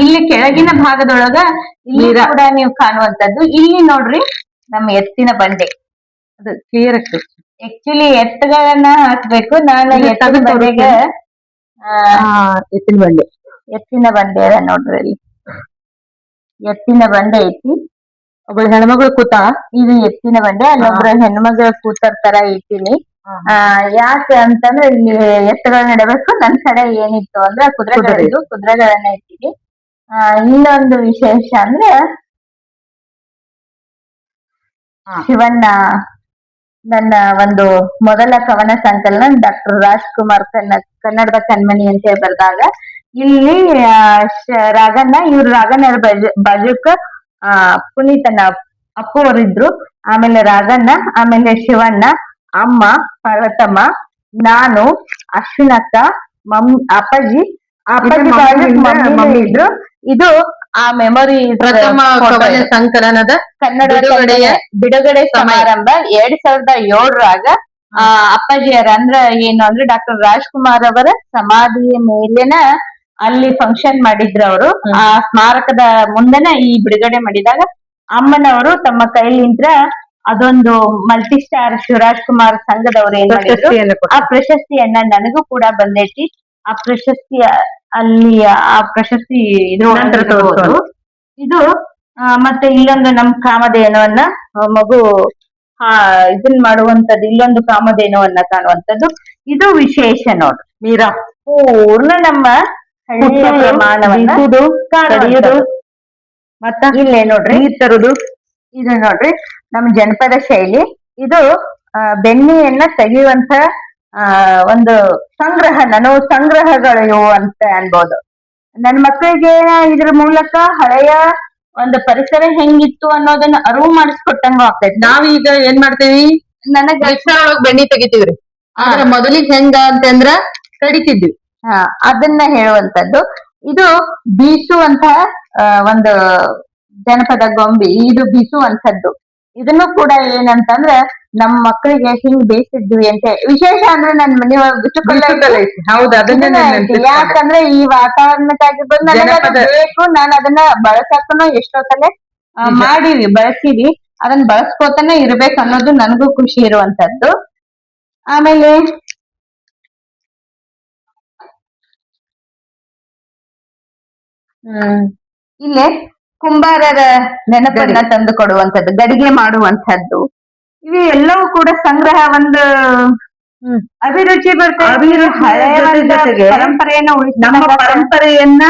ಇಲ್ಲಿ ಕೆಳಗಿನ ಭಾಗದೊಳಗ ಇಲ್ಲಿ ಕೂಡ ನೀವು ಕಾಣುವಂತದ್ದು. ಇಲ್ಲಿ ನೋಡ್ರಿ ನಮ್ಮ ಎತ್ತಿನ ಬಂಡೆ. ಅದು ಕ್ಲಿಯರ್ ಆಗ್ತದೆ. ಆಕ್ಚುಲಿ ಎತ್ತುಗಳನ್ನ ಹಾಕ್ಬೇಕು. ನಾನು ಎತ್ತಿನ ಬಂಡೆಗೆ ಎತ್ತಿನ ಬಂಡೆ ಅದ ನೋಡ್ರಿ. ಅಲ್ಲಿ ಎತ್ತಿನ ಬಂಡೆ ಐತಿ. ಒಬ್ಬಳು ಹೆಣ್ಮಗಳು ಕೂತ, ಇದು ಎತ್ತಿನ ಬಂಡೆ. ಅಲ್ಲೊಬ್ರು ಹೆಣ್ಮಗಳ ಕೂತರ್ ತರ ಇಟ್ಟಿನಿ. ಯಾಕೆ ಅಂತಂದ್ರೆ ಇಲ್ಲಿ ಎತ್ತುಗಳನ್ನ ಇಡಬೇಕು. ನನ್ ಕಡೆ ಏನಿತ್ತು ಅಂದ್ರೆ ಕುದುರೆಗಳನ್ನ ಇಟ್ಟಿನಿ. ಇನ್ನೊಂದು ವಿಶೇಷ ಅಂದ್ರೆ ಶಿವಣ್ಣ ನನ್ನ ಒಂದು ಮೊದಲ ಕವನ ಸಂಕಲನ ಡಾಕ್ಟರ್ ರಾಜ್ಕುಮಾರ್ ಕನ್ನಡದ ಕಣ್ಮಣಿ ಅಂತ ಹೇಳಿ ಬರೆದಾಗ ಇಲ್ಲಿ ರಾಗಣ್ಣ, ಇವ್ರು ರಾಗಣ್ಣ ಬಾಜುಕ ಪುನೀತನ ಅಪ್ಪು ಅವರಿದ್ರು. ಆಮೇಲೆ ರಾಗಣ್ಣ, ಆಮೇಲೆ ಶಿವಣ್ಣ, ಅಮ್ಮ ಪಾರ್ವತಮ್ಮ, ನಾನು, ಅಶ್ವಿನಕ್ಕ, ಅಪ್ಪಾಜಿ ಮಮ್ಮಿ ಇದ್ರು. ಇದು ಆ ಮೆಮೊರಿ ಪ್ರಥಮ ಕವನ ಸಂಕಲನದ ಕನ್ನಡ ಬಿಡುಗಡೆ ಸಮಾರಂಭ 2007ರಾಗ ಅಪ್ಪಾಜಿಯರ ಅಂದ್ರ ಏನು ಅಂದ್ರೆ ಡಾಕ್ಟರ್ ರಾಜ್ಕುಮಾರ್ ಅವರ ಸಮಾಧಿಯ ಮೇಲಿನ ಅಲ್ಲಿ ಫಂಕ್ಷನ್ ಮಾಡಿದ್ರು ಅವರು. ಆ ಸ್ಮಾರಕದ ಮುಂದೆನ ಈ ಬಿಡುಗಡೆ ಮಾಡಿದಾಗ ಅಮ್ಮನವರು ತಮ್ಮ ಕೈಲಿಂದ ಅದೊಂದು ಮಲ್ಟಿ ಸ್ಟಾರ್ ಶಿವರಾಜ್ಕುಮಾರ್ ಸಂಘದವರು ಏನ್ ಮಾಡಿದ್ರು, ಆ ಪ್ರಶಸ್ತಿಯನ್ನ ನನಗೂ ಕೂಡ ಬಂದೈತಿ. ಆ ಪ್ರಶಸ್ತಿ ಅಲ್ಲಿ ಆ ಪ್ರಶಸ್ತಿ ಇದು ಮತ್ತೆ ಇಲ್ಲೊಂದು ನಮ್ ಕಾಮಧೇನುವನ್ನ ಮಗು ಇದನ್ ಮಾಡುವಂತದ್ದು, ಇಲ್ಲೊಂದು ಕಾಮಧೇನುವನ್ನ ಕಾಣುವಂತದ್ದು. ಇದು ವಿಶೇಷ ನೋಡ್ರಿ. ಮೀರಾ ಪೂರ್ಣ ನಮ್ಮ ಹಳ್ಳಿಯ ಪ್ರಮಾಣವನ್ನ ಕಾಣುವುದು. ಮತ್ತ ಇಲ್ಲೇ ನೋಡ್ರಿ ನೀರ್ ತರುದು. ಇದು ನೋಡ್ರಿ ನಮ್ ಜನಪದ ಶೈಲಿ. ಇದು ಬೆಣ್ಣೆಯನ್ನ ತೆಗೆಯುವಂತ ಒಂದು ಸಂಗ್ರಹಗಳು ಇವು ಅಂತ ಅನ್ಬೋದು. ನನ್ ಮಕ್ಕಳಿಗೆ ಇದ್ರ ಮೂಲಕ ಹಳೆಯ ಒಂದು ಪರಿಸರ ಹೆಂಗಿತ್ತು ಅನ್ನೋದನ್ನ ಅರಿವು ಮಾಡಿಸ್ಕೊಟ್ಟಂಗ ಆಗ್ತೈತಿ. ನಾವೀಗ ಏನ್ ಮಾಡ್ತೇವಿ, ನನಗ ಬೆಣ್ಣೆ ತೆಗಿತೀವ್ರಿ. ಆದ್ರೆ ಮೊದಲಿಗೆ ಹೆಂಗ ಅಂತಂದ್ರ ಕಡಿತಿದ್ವಿ. ಅದನ್ನ ಹೇಳುವಂತದ್ದು. ಇದು ಬೀಸುವಂತಹ ಒಂದು ಜನಪದ ಗೊಂಬಿ. ಇದು ಬೀಸುವಂತದ್ದು. ಇದನ್ನು ಕೂಡ ಏನಂತಂದ್ರ ನಮ್ ಮಕ್ಕಳಿಗೆ ಹಿಂಗ್ ಬೇಯಿಸಿದ್ವಿ ಅಂತ ವಿಶೇಷ ಅಂದ್ರೆ ನನ್ ಮನೆ ಹೌದು. ಅದನ್ನ ಯಾಕಂದ್ರೆ ಈ ವಾತಾವರಣಕ್ಕಾಗಿರ್ಬೋದು ನನಗೆ ಬೇಕು. ನಾನು ಅದನ್ನ ಬಳಸಕ್ಕೂ ಎಷ್ಟೋ ಸಲ ಬಳಸಿವಿ. ಅದನ್ನ ಬಳಸ್ಕೋತಾನೆ ಇರ್ಬೇಕು ಅನ್ನೋದು ನನಗೂ ಖುಷಿ ಇರುವಂತದ್ದು. ಆಮೇಲೆ ಇಲ್ಲೇ ಕುಂಬಾರರ ನೆನಪನ್ನ ತಂದು ಕೊಡುವಂತದ್ದು, ಗಡಿಗೆ ಮಾಡುವಂತದ್ದು. ಇವು ಎಲ್ಲವೂ ಕೂಡ ಸಂಗ್ರಹ ಒಂದು ಅಭಿರುಚಿ ಬರ್ತದೆ. ಪರಂಪರೆಯನ್ನ ನಮ್ಮ ಪರಂಪರೆಯನ್ನ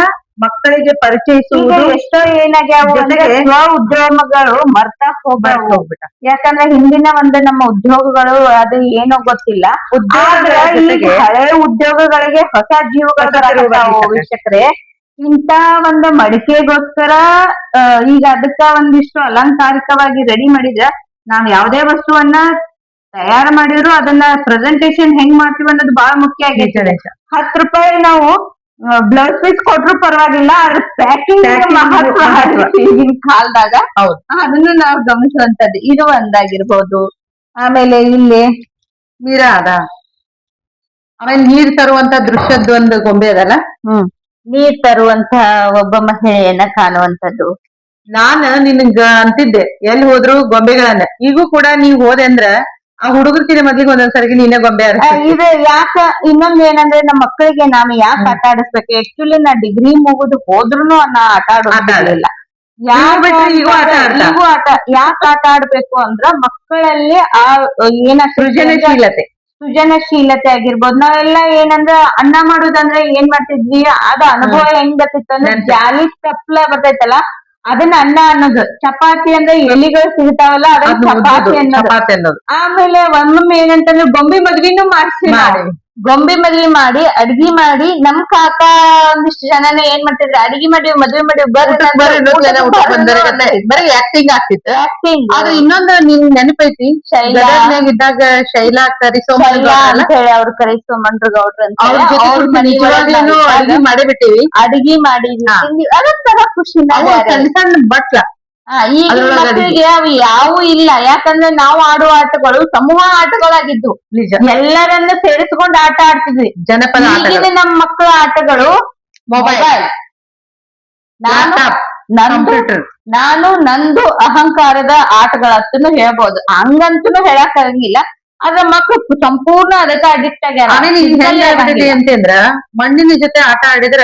ಮಕ್ಕಳಿಗೆ ಪರಿಚಯಿಸುವುದು. ಎಷ್ಟೋ ಏನಾಗ್ಯಾವ ಸ್ವ ಉದ್ಯಮಗಳು ಮರ್ತಾ ಹೋಗ್ಬಿಟ್ಟ. ಯಾಕಂದ್ರೆ ಹಿಂದಿನ ಒಂದು ನಮ್ಮ ಉದ್ಯೋಗಗಳು ಅದು ಏನೋ ಗೊತ್ತಿಲ್ಲ. ಹಳೆ ಉದ್ಯೋಗಗಳಿಗೆ ಹೊಸ ಜೀವಗಳು ವೀಕ್ಷಕರೇ. ಇಂತ ಒಂದು ಮಡಿಕೆಗೋಸ್ಕರ ಈಗ ಅದಕ್ಕ ಒಂದಿಷ್ಟು ಅಲಂಕಾರಿಕವಾಗಿ ರೆಡಿ ಮಾಡಿದ್ರ ನಾವ್ ಯಾವ್ದೇ ವಸ್ತುವನ್ನ ತಯಾರು ಮಾಡಿದ್ರು ಅದನ್ನ ಪ್ರೆಸೆಂಟೇಶನ್ ಹೆಂಗ್ ಮಾಡ್ತೀವಿ ಅನ್ನೋದು ಬಹಳ ಮುಖ್ಯ ಆಗೈತೆ. 10 ರೂಪಾಯಿ ನಾವು ಬ್ಲೌಸ್ ಪೀಸ್ ಕೊಟ್ರು ಪರವಾಗಿಲ್ಲ, ಅದ್ರ ಪ್ಯಾಕಿಂಗ್ ಈಗಿನ ಕಾಲದಾಗ ಅದನ್ನು ನಾವು ಗಮನಿಸುವಂತದ್ದು. ಇದು ಒಂದಾಗಿರ್ಬೋದು. ಆಮೇಲೆ ಇಲ್ಲಿ ಮೀರಾ ಅದ. ಆಮೇಲೆ ನೀರ್ ತರುವಂತ ದೃಶ್ಯದ ಒಂದು ಗೊಂಬೆ ಅದಲ್ಲ. ನೀರ್ ತರುವಂತ ಒಬ್ಬ ಮಹಿಳೆಯನ್ನ ಕಾಣುವಂತದ್ದು. ನಾನ ನಿನ್ಗ ಅಂತಿದ್ದೆ ಎಲ್ಲಿ ಹೋದ್ರು ಗೊಂಬೆಗಳನ್ನ. ಈಗೂ ಕೂಡ ನೀವ್ ಹೋದೆ ಅಂದ್ರ ಆ ಹುಡುಗರ್ಕಿನ ಮೊದ್ಲಿಗೆ ಒಂದೊಂದ್ಸರಿಗೆ ನೀನೇ ಗೊಂಬೆ ಇದು ಯಾಕ ಇನ್ನೊಂದ್ ಏನಂದ್ರೆ ನಮ್ಮ ಮಕ್ಕಳಿಗೆ ನಾನು ಯಾಕೆ ಆಟ ಆಡಿಸ್ಬೇಕು. ಆಕ್ಚುಲಿ ನಾ ಡಿಗ್ರಿ ಮುಗಿದು ಹೋದ್ರುನು ನಾ ಆಟ ಆಡೋದಿಲ್ಲ. ಯಾಕೆ ಆಟ ಆಡ್ಬೇಕು ಅಂದ್ರ ಮಕ್ಕಳಲ್ಲಿ ಆ ಸೃಜನಶೀಲತೆ ಆಗಿರ್ಬೋದು. ನಾವೆಲ್ಲ ಏನಂದ್ರ ಅನ್ನ ಮಾಡುದಂದ್ರೆ ಏನ್ ಮಾಡ್ತಿದ್ವಿ, ಅದ ಅನುಭವ ಹೆಂಗ್ ಬರ್ತಿತ್ತು ಅಂದ್ರೆ ಜಾಲಿ ತಪ್ಲ ಬರ್ತೈತಲ್ಲ ಅದನ್ನ ಅನ್ನ ಅನ್ನೋದು. ಚಪಾತಿ ಅಂದ್ರೆ ಎಲಿಗಳು ಸಿಗ್ತಾವಲ್ಲ ಅದನ್ನ ಚಪಾತಿ ಅನ್ನೋದು. ಆಮೇಲೆ ಒಮ್ಮೊಮ್ಮೆ ಏನಂತಂದ್ರೆ ಗೊಂಬೆ ಮದ್ವಿನೂ ಮಾಡ್ಸಿ ಗೊಂಬೆ ಮದ್ವಿ ಮಾಡಿ ಅಡ್ಗಿ ಮಾಡಿ ನಮ್ ಕಾಕ ಒಂದಿಷ್ಟು ಜನನ ಏನ್ ಮಾಡ್ತಿದ್ರು, ಅಡ್ಗಿ ಮಾಡಿ ಮದ್ವೆ ಮಾಡಿ ಊಟಕ್ ಬರ್ರಿ ಇನ್ನೊಂದ್ ಜನ ಊಟಕ್ ಬಂದರೆ ಗತೆ ಬರೀ ಆಕ್ಟಿಂಗ್ ಆಗ್ತಿತ್ತು. ಆದ್ರೆ ಇನ್ನೊಂದು ನಿನ್ ನೆನಪೈತಿ, ಶೈಲಾ. ಗದಗ್ನ್ಯಾಗ ಇದ್ದಾಗ ಶೈಲಾ ಕರಿಸೋಮಣ್ಣ ಅಂತ ಹೇಳಿ ಅವ್ರ ಕರಿಸೋಮಂಡ್ರ ಗೌಡ್ರ ಅಂತ ಅವ್ರ ಹೇಳಿ ಜೊತೆ ಅವ್ರ ಕುಂತು ಮನೆ ನಿಜವಾಗ್ಲೂನು ಅಡ್ಗಿ ಮಾಡೇ ಬಿಟ್ಟಿವಿ. ಅಡ್ಗಿ ಮಾಡಿದ್ವಿ ಅದೊಂಥರ ಖುಷಿನ ಅವು ಬೇರೆ. ಸಣ್ಣ ಸಣ್ಣ ಬಟ್ಲ ಈಗಿನ ಅದ್ರೊಳಗ ಮಕ್ಕಳಿಗೆ ಅವು ಯಾವೂ ಇಲ್ಲ. ಯಾಕಂದ್ರೆ ನಾವು ಆಡುವ ಆಟಗಳು ಸಮೂಹ ಆಟಗಳಾಗಿದ್ವು. ನಿಜ. ಎಲ್ಲರನ್ನ ಸೇರಿಸ್ಕೊಂಡು ಆಟ ಆಡ್ತಿದ್ವಿ. ಜನಪದ ಈಗಿನ ಆಟಗಳು, ನಮ್ಮ ಮಕ್ಕಳ ಆಟಗಳು ಮೊಬೈಲ್, ನಾನು ಲ್ಯಾಪ್ಟಾಪ್, ನಂದು ಕಂಪ್ಯೂಟರ್. ನಾನು ನಂದು ಅಹಂಕಾರದ ಆಟಗಳಂತೂ ಹೇಳ್ಬೋದು. ಹಂಗಂತೂ ಹೇಳಕ್ ಆಗಂಗಿಲ್ಲ. ಆದ್ರೆ ಮಕ್ಳು ಸಂಪೂರ್ಣ ಅದಕ್ಕೆ ಅಡಿಕ್ಟ್ ಆಗ್ಯಾರ. ಆಮೇಲೆ ಈಗ ಹೆಂಗ್ ಆಗ್ಬಿಟ್ಟಿದೆ ಅಂತಂದ್ರ ಮಣ್ಣಿನ ಜೊತೆ ಆಟ ಆಡಿದ್ರ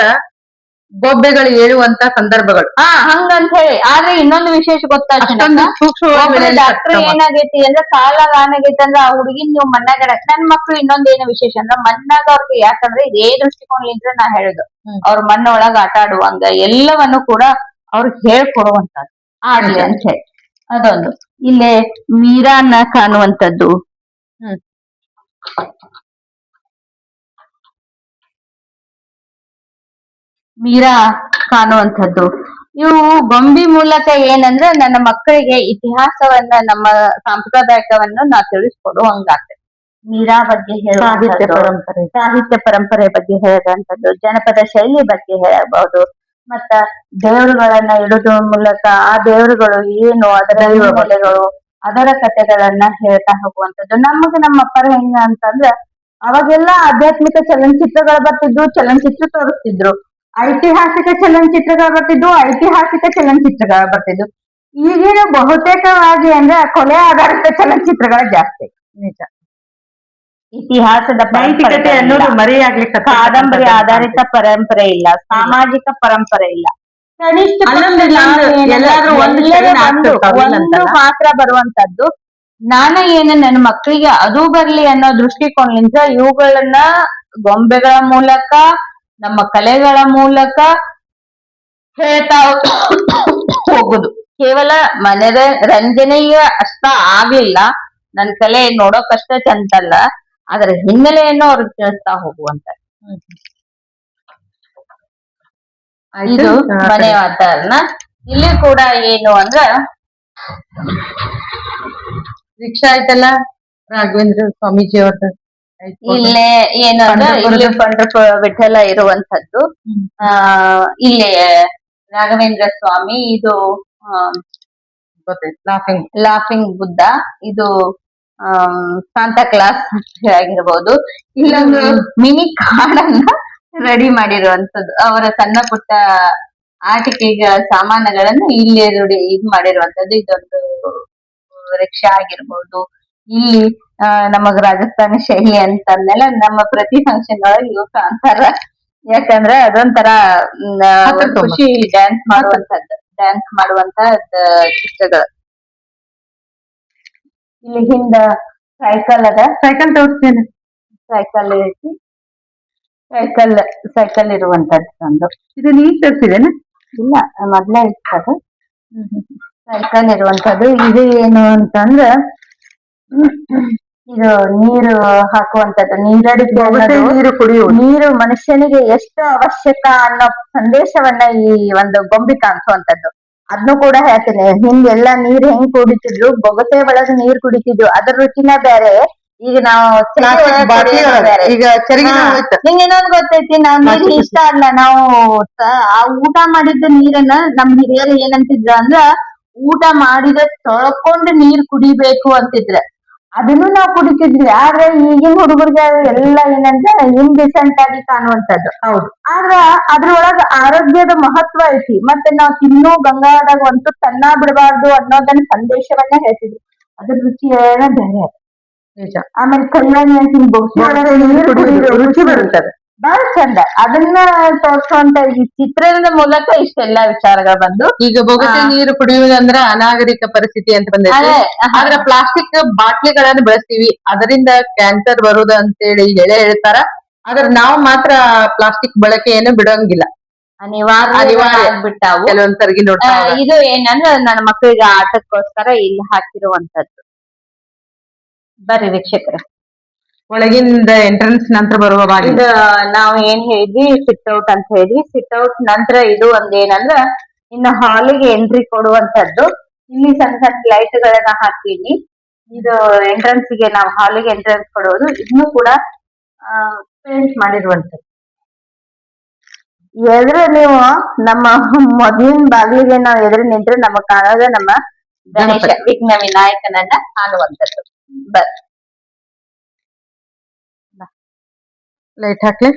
ಗೊಂಬೆಗಳು ಏಳುವಂತ ಸಂದರ್ಭಗಳು. ಹಂಗಂತ ಹೇಳಿ. ಆದ್ರೆ ಇನ್ನೊಂದು ವಿಶೇಷ ಅಷ್ಟೊಂದು ಸೂಕ್ಷ್ಮವಾಗಿ ಡಾಕ್ಟರ್ ಏನಾಗೈತಿ ಅಂದ್ರೆ ಕಾಲಾಗ ಏನಾಗೈತಿ ಅಂದ್ರೆ ಆ ಹುಡುಗಿನ್ ನೀವು ಮಣ್ಣಾಗ ಇಡಕ್. ನನ್ ಮಕ್ಳು ಇನ್ನೊಂದ್ ಏನು ವಿಶೇಷ ಅಂದ್ರೆ ಮಣ್ಣಾಗ ಅವ್ರಿಗೆ, ಯಾಕಂದ್ರೆ ಇದೇ ದೃಷ್ಟಿಕೋನಲಿಂದ ನಾ ಹೇಳುದು, ಅವ್ರ ಮಣ್ಣೊಳಗ ಆಟ ಆಡುವಂಗ ಎಲ್ಲವನ್ನು ಕೂಡ ಅವ್ರಿಗೆ ಹೇಳ್ಕೊಡುವಂತದ್ದು ಆಡ್ಲಿ ಅಂತ ಹೇಳಿ. ಅದೊಂದು. ಇಲ್ಲೇ ಮೀರಾನ್ನ ಕಾಣುವಂತದ್ದು, ಮೀರಾ ಕಾಣುವಂಥದ್ದು. ಇವು ಗೊಂಬಿ ಮೂಲಕ ಏನಂದ್ರೆ ನನ್ನ ಮಕ್ಕಳಿಗೆ ಇತಿಹಾಸವನ್ನ, ನಮ್ಮ ಸಾಂಪ್ರದಾಯಿಕವನ್ನು ನಾ ತಿಳಿಸ್ಕೊಡುವಂಗಾಗ್ತದೆ. ಮೀರಾ ಬಗ್ಗೆ ಸಾಹಿತ್ಯ ಹೇಳುವಂಥದ್ದು, ಪರಂಪರೆ, ಸಾಹಿತ್ಯ ಪರಂಪರೆ ಬಗ್ಗೆ ಹೇಳುವಂಥದ್ದು, ಜನಪದ ಶೈಲಿ ಬಗ್ಗೆ ಹೇಳಬಹುದು. ಮತ್ತ ದೇವರುಗಳನ್ನ ಇಡುವ ಮೂಲಕ ಆ ದೇವರುಗಳು ಏನು, ಅದರ ಹಿನ್ನೆಲೆಗಳು, ಅದರ ಕಥೆಗಳನ್ನ ಹೇಳ್ತಾ ಹೋಗುವಂಥದ್ದು. ನಮಗೆ ನಮ್ಮ ಅಪ್ಪರ ಹೆಂಗ ಅಂತಂದ್ರ ಅವಾಗೆಲ್ಲ ಆಧ್ಯಾತ್ಮಿಕ ಚಲನಚಿತ್ರಗಳು ಬರ್ತಿದ್ವು, ಚಲನಚಿತ್ರ ತೋರಿಸ್ತಿದ್ರು. ಐತಿಹಾಸಿಕ ಚಲನಚಿತ್ರಗಳು ಬರ್ತಿದ್ವು, ಐತಿಹಾಸಿಕ ಚಲನಚಿತ್ರಗಳು ಬರ್ತಿದ್ವು. ಈಗಿನ ಬಹುತೇಕವಾಗಿ ಅಂದ್ರೆ ಕೊಲೆ ಆಧಾರಿತ ಚಲನಚಿತ್ರಗಳ ಜಾಸ್ತಿ. ನಿಜ. ಇತಿಹಾಸದ ನೈತಿಕತೆ ಅನ್ನೋದು ಮರೆಯಾಗ್ಲಿಕ್ಕೆ, ಕಾದಂಬರಿ ಆಧಾರಿತ ಪರಂಪರೆ ಇಲ್ಲ, ಸಾಮಾಜಿಕ ಪರಂಪರೆ ಇಲ್ಲ. ಕನಿಷ್ಠ ಎಲ್ಲಾದ್ರೂ ಒಂದು ಮಾತ್ರ ಬರುವಂತದ್ದು. ನಾನ ಏನ ನನ್ನ ಮಕ್ಕಳಿಗೆ ಅದು ಬರ್ಲಿ ಅನ್ನೋ ದೃಷ್ಟಿಕೋನದಿಂದ ಇವುಗಳನ್ನ ಗೊಂಬೆಗಳ ಮೂಲಕ, ನಮ್ಮ ಕಲೆಗಳ ಮೂಲಕ ಹೇಳ್ತಾ ಹೋಗುದು. ಕೇವಲ ಮನರಂಜನೆಯ ಅಷ್ಟ ಆಗ್ಲಿಲ್ಲ, ನನ್ ಕಲೆ ನೋಡೋಕಷ್ಟ ಚಂತಲ್ಲ, ಅದರ ಹಿನ್ನೆಲೆಯನ್ನು ಅವ್ರಿಗೆ ತಿಳಿಸ್ತಾ ಹೋಗುವಂತ. ಇದು ಮನೆ ವಾತಾವರಣ. ಇಲ್ಲಿ ಕೂಡ ಏನು ಅಂದ್ರ ರಿಕ್ಷಾ ಆಯ್ತಲ್ಲ ರಾಘವೇಂದ್ರ ಸ್ವಾಮೀಜಿ ಅವ್ರದ್ದು. ಇಲ್ಲೇ ಏನು ಅಂದ್ರೆ ಇಲ್ಲಿ ಪಂಡ್ರಪುರ ವಿಠಲ ಇರುವಂತದ್ದು. ಇಲ್ಲಿ ರಾಘವೇಂದ್ರ ಸ್ವಾಮಿ, ಇದು ಲಾಫಿಂಗ್ ಬುದ್ಧ, ಇದು ಸಾಂತಾ ಕ್ಲಾಸ್ ಆಗಿರ್ಬೋದು. ಇಲ್ಲೊಂದು ಮಿನಿ ಕಾಡನ್ನ ರೆಡಿ ಮಾಡಿರುವಂತದ್ದು. ಅವರ ಸಣ್ಣ ಪುಟ್ಟ ಆಟಿಕೆಗಳ ಸಾಮಾನುಗಳನ್ನ ಇಲ್ಲಿ ಇದ್ ಮಾಡಿರುವಂತದ್ದು. ಇದೊಂದು ರಿಕ್ಷಾ ಆಗಿರ್ಬೋದು. ಇಲ್ಲಿ ನಮಗ್ ರಾಜಸ್ಥಾನಿ ಶೈಲಿ ಅಂತಂದ್ಮೇಲೆ ನಮ್ಮ ಪ್ರತಿ ಫಂಕ್ಷನ್ ಒಳಗೆ ಇವು ಕಾಣ್ತಾರ. ಯಾಕಂದ್ರೆ ಅದೊಂಥರ ಖುಷಿ, ಡ್ಯಾನ್ಸ್ ಮಾಡುವಂತ ಚಿತ್ರಗಳು. ಇಲ್ಲಿ ಹಿಂದ ಸೈಕಲ್ ಅದ, ಸೈಕಲ್ ತೋರಿಸ್ತೇನೆ. ಸೈಕಲ್ ಐತಿ, ಸೈಕಲ್ ಇರುವಂತದ್ದು ಒಂದು. ಇದು ನೀರ್ ತರಿಸಿದೇನ? ಇಲ್ಲ, ಮೊದ್ಲೇ ಇರ್ತದ ಸೈಕಲ್ ಇರುವಂತದ್ದು. ಇದು ಏನು ಅಂತಂದ್ರ ಇದು ನೀರು ಹಾಕುವಂತದ್ದು, ನೀರಡಿಕೆ ಅನ್ನೋದು, ನೀರು ಕುಡಿಯುವುದು. ನೀರು ಮನುಷ್ಯನಿಗೆ ಎಷ್ಟು ಅವಶ್ಯಕ ಅನ್ನೋ ಸಂದೇಶವನ್ನ ಈ ಒಂದು ಗೊಂಬೆ ಕಾಣಿಸುವಂತದ್ದು. ಅದ್ನು ಕೂಡ ಹೇಳ್ತೀನಿ. ಹಿಂದೆಲ್ಲಾ ನೀರ್ ಹೆಂಗ್ ಕುಡಿತಿದ್ರು, ಬೊಗಸೆ ಒಳಗ ನೀರ್ ಕುಡಿತಿದ್ರು, ಅದ್ರ ರುಚಿನ ಬೇರೆ. ಈಗ ನಾವು ಈಗ ನಿಂಗ ಇನ್ನೊಂದ್ ಗೊತ್ತೈತಿ, ನಾವ್ ನೀರ್ ಇಷ್ಟ ಅಲ್ಲ, ನಾವು ಆ ಊಟ ಮಾಡಿದ್ದ ನೀರನ್ನ ನಮ್ ಹಿರಿಯರು ಏನಂತಿದ್ರ ಅಂದ್ರ ಊಟ ಮಾಡಿದ ತೊಳ್ಕೊಂಡು ನೀರ್ ಕುಡಿಬೇಕು ಅಂತಿದ್ರ. ಅದನ್ನು ನಾವು ಕುಡಿತಿದ್ವಿ. ಆದ್ರೆ ಈಗಿನ ಹುಡುಗರಿಗೆ ಎಲ್ಲ ಏನಂದ್ರೆ ಇನ್ಡಿಸೆಂಟ್ ಆಗಿ ಕಾಣುವಂತದ್ದು. ಹೌದು. ಆದ್ರ ಅದ್ರೊಳಗ ಆರೋಗ್ಯದ ಮಹತ್ವ ಐತಿ. ಮತ್ತೆ ನಾವು ತಿನ್ನೋ ಗಂಗಾಳದಾಗ ಒಂದು ತನ್ನ ಬಿಡಬಾರ್ದು ಅನ್ನೋದನ್ನ ಸಂದೇಶವನ್ನ ಹೇಳ್ತಿದ್ವಿ. ಅದ್ರ ರುಚಿ ಏನೋ ಬೇರೆ. ನಿಜ. ಆಮೇಲೆ ಕಲ್ಯಾಣಿ ಅಂತ ರುಚಿ ಬರುತ್ತದೆ, ಬಹಳ ಚಂದ. ಅದನ್ನ ತೋರ್ಸುವಂತ ಈ ಚಿತ್ರದ ಮೂಲಕ ಇಷ್ಟೆಲ್ಲಾ ವಿಚಾರಗಳು ಬಂದು. ಈಗ ಬೊಗಸೆ ನೀರು ಕುಡಿಯುವುದಂದ್ರ ಅನಾಗರಿಕ ಪರಿಸ್ಥಿತಿ ಅಂತ ಬಂದೈತಿ. ಆದ್ರೆ ಪ್ಲಾಸ್ಟಿಕ್ ಬಾಟ್ಲಿಗಳನ್ನ ಬಳಸ್ತೀವಿ, ಅದರಿಂದ ಕ್ಯಾನ್ಸರ್ ಬರುದು ಅಂತೇಳಿ ಹೇಳ್ತಾರ. ಆದ್ರೆ ನಾವು ಮಾತ್ರ ಪ್ಲಾಸ್ಟಿಕ್ ಬಳಕೆಯನ್ನು ಬಿಡೋಂಗಿಲ್ಲ, ಅನಿವಾರ್ಯ ಆಗ್ಬಿಟ್ಟಾವು ಕೆಲವೊಂದ್ಸರ್ಗಿ ನೋಡ್ತಾ. ಇದು ಏನಂದ್ರೆ ನನ್ನ ಮಕ್ಕಳಿಗೆ ಆಟಕ್ಕೋಸ್ಕರ ಇಲ್ಲಿ ಹಾಕಿರುವಂತದ್ದು. ಬರ್ರಿ ವೀಕ್ಷಕರೇ. ಒಳಗಿಂದ ಎಂಟ್ರೆನ್ಸ್ ನಂತರ ಬರುವ ಬಾಗಿಲು. ಇದು ನಾವು ಏನ್ ಹೇಳಿದ್ವಿ ಸಿಟ್ ಔಟ್ ಅಂತ ಹೇಳಿದ್ವಿ. ಸಿಟ್ ಔಟ್ ನಂತರ ಇದು ಒಂದೇನಂದ್ರ ಇನ್ನು ಹಾಲಿಗೆ ಎಂಟ್ರಿ ಕೊಡುವಂತದ್ದು. ಇಲ್ಲಿ ಸಣ್ಣ ಸಣ್ಣ ಲೈಟ್ ಗಳನ್ನ ಹಾಕಿವಿ. ಇದು ಎಂಟ್ರೆನ್ಸ್ ಗೆ ನಾವು ಹಾಲಿಗೆ ಎಂಟ್ರೆನ್ಸ್ ಕೊಡೋದು. ಇದನ್ನು ಕೂಡ ಪೇಂಟ್ ಮಾಡಿರುವಂತದ್ದು. ಎದುರು ನೀವು ನಮ್ಮ ಮೊದ್ಲಿನ ಬಾಗಿಲಿಗೆ ನಾವು ಎದುರು ನಿಂತ್ರೆ ನಮಗ್ ಕಾಣೋದು ನಮ್ಮ ಗಣೇಶ ಗಣಪತಿ. ವಿಘ್ನ ವಿನಾಯಕನನ್ನ ಕಾಣುವಂತದ್ದು. ಲೈಟ್ ಹಾಕ್ಲಿ.